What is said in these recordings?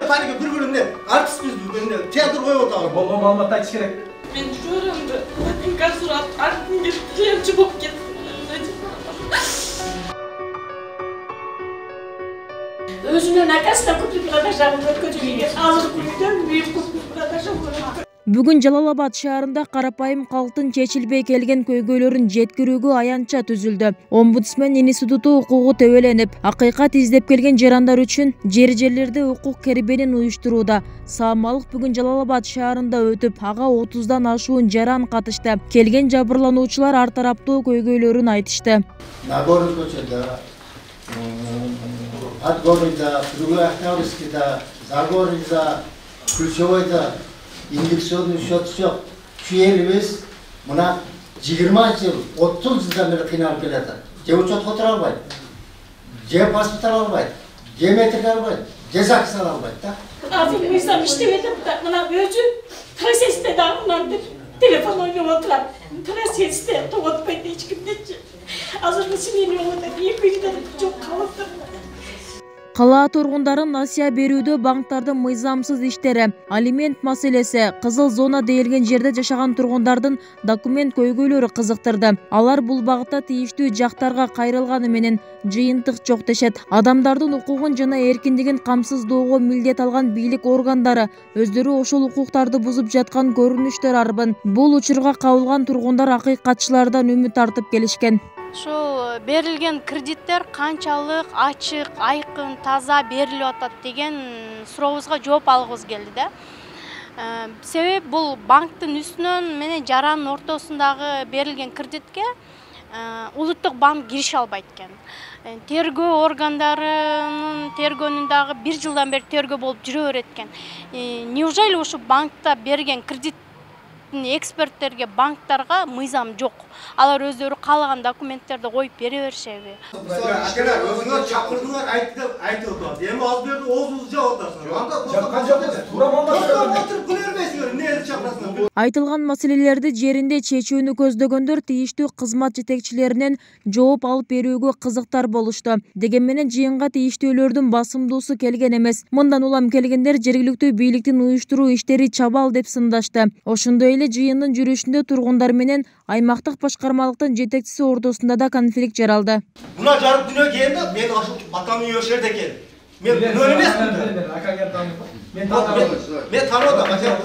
Panik bir artist biz bu tiyatro koyup otalım. Bol malumat aytish kerak. Men tushundim. Tinka surat artning tilemchi bo'lib ketdi. Özünün akasına kutup bırakacağım, kötülüğü ağzını kuyudan büyük kutup bırakacağım. Бүгүн Жалал Абад шаарында карапайым калктын чечилбей келген көйгөйлөрүн жеткирүүгө аянтча түзүлдү. Омбудсмен институту укугу төбөленип, акыйкат издеп келген жарандар үчүн жерлерде укук кербенин уюштурууда. Саамалык бүгүн Жалал Абад шаарында өтүп, ага 30дан ашуун жаран катышты. Келген жабырлануучулар ар тараптуу көйгөйлөрүн айтышты. Нагорный көчөдө, Подгорныйда, Октябрьскийда, Загорныйда, Ключевойда инвестиционный счет жоқ. Күйеліміз мұна 20 жыл, 30 жылдан бері қиналып келеді. Же учет отыра албайды, же паспорт ала албайды, же метрик албайды, же закис ала албайды да. Azır mıyızdan işlemedi buna özü proseste dağınlandır. Telefon oynuyor oturar. Proseste doğutmaydı hiç kimdeci. Azır mısın yeni olmadı. İyi kuyudan çok kalıptım. Кала тургундарын насыя берүүдө банктардын мыйзамсыз иштери, алимент маселеси, кызыл зона дейилген жерде жашаган тургундардын документ көйгөйлөрү кызыктырды. Алар бул багытта тийиштүү жактарга кайрылганы менен жыйынтык жок дешет. Адамдардын укугун жана эркиндигин камсыздоого милдет алган бийлик органдары өздөрү ошол укуктарды бузуп жаткан көрүнүштөр арбын. Бул учурга кабылган тургундар акыйкатчылардан үмүт артып келишкен. Ошол берилген кредиттер канчалык ачык, айкын, таза берилип атат деген сурообузга жооп алгыбыз келди да. Себеп бул банктын үстүнөн менен жарандын ортосундагы берилген кредитке улуттук банк кирише албайт экен. Тергөө органдарынын тергөөнүн дагы 1 жылдан бери тергөө болуп жүрө берет экен. Неужели ушу банкта берген кредит эксперттерге, банктарга мыйзам жок. Алар өздөрү каалаган документтерди коюп бере беришеби? Акелер өзүңөр чакырдыңар, айтып отурат. Эми ал жерде оозуңузду жаап атасыңар. Жаккан жок эде. Туура маалымат отуруп күнөрбөйсүңөр, эмне чакырасыңар? Айтылган маселелерди жеринде чечүүнү көздөгөндөр тийиштүү кызмат жетекчилеринен жооп алып берүүгө кызыктар болушту. Деген менен жыйынга тийиштүүлөрдүн басымдуусу келген эмес. Мындан улам келгендер жергиликтүү бийликтин уюштуруу иштери чабал деп сындашты. Ошондой эле жыйындын жүрүшүндө тургундар менен аймактык башкармалыктын жетекчиси ортосунда да конфликт жаралды. Мына жарык дүнөө келди, мен ошол батамын ошерде экен. Мен күнөө эмесмин. Мен тааныбайм. Мен тааныбайм, качан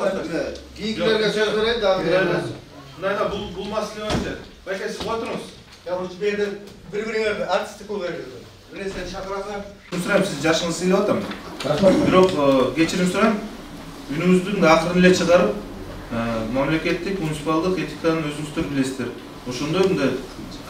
Кийиктерге сөз берейин дагы. Мынайда бул маселе боюнча байке сиз отуруңуз. Я ушу берди бири-бириңерди артисттик кылып берди. Мен сени чакырасам. Сурайм, сиз жашыңызды сыйлап атам. Бирок кечирим сурайм. Үнүңүздүн акырын эле чыгарып, мамлекеттик, муниципалдык этиканы өзүңүздөр билесиздер. Ошондой мындай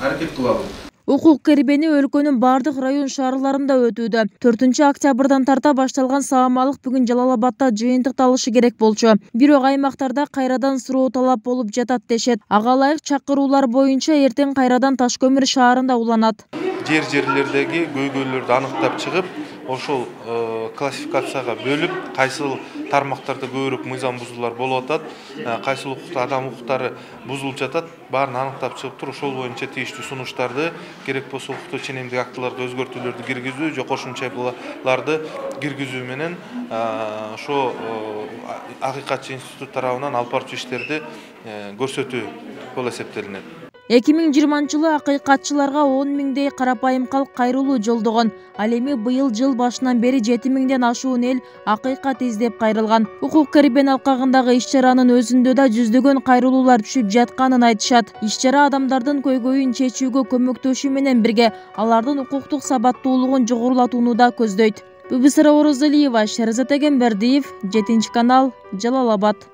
аракет кылалы. Укук кербени өлкөнүн бардык район шаарларында өтүүдө. 4-октябрдан тарта башталган саамалык бүгүн Жалал Абадта жыйынтыкталышы керек болчу. Бирок аймактарда кайрадан суроо талап болуп жатат дешет. Ага ылайык чакыруулар боюнча эртең кайрадан Ташкөмүр шаарында уланат. Жерлердеги көйгөйлөрдү аныктап чыгып, ошол классификацияга бөлүп, кайсыл тармактарда көбүрөөк мыйзам бузуулар болуп атат, кайсыл адам укуктары бузулуп жатат, баарын аныктап чыгып туруп, ошол боюнча тийиштүү сунуштарды, керек болсо укуктуу ченемдик актыларга өзгөртүүлөрдү киргизүү же кошумчаларды киргизүү менен ошо акыйкатчы институт тарабынан алып барчу иштерди көрсөтүү болуп эсептелинет. 2020-жылы акыйкатчыларга 10 миңдей карапайым калк кайрылуу жолдогон. Ал эми быйыл жыл башынан бери 7 миңден ашуун эл акыйкат издеп кайрылган. Укук кербен алкагындагы иш-чаранын өзүндө да жүздөгөн кайрылуулар түшүп жатканын айтышат. Иш-чара адамдардын көйгөйүн чечүүгө көмөктөшүү менен бирге алардын укуктук сабаттуулугун жогорулатууну да көздөйт. Бүбүсара Орозалиева, Шерзат Эгембердиев, 7 канал, Жалал Абад.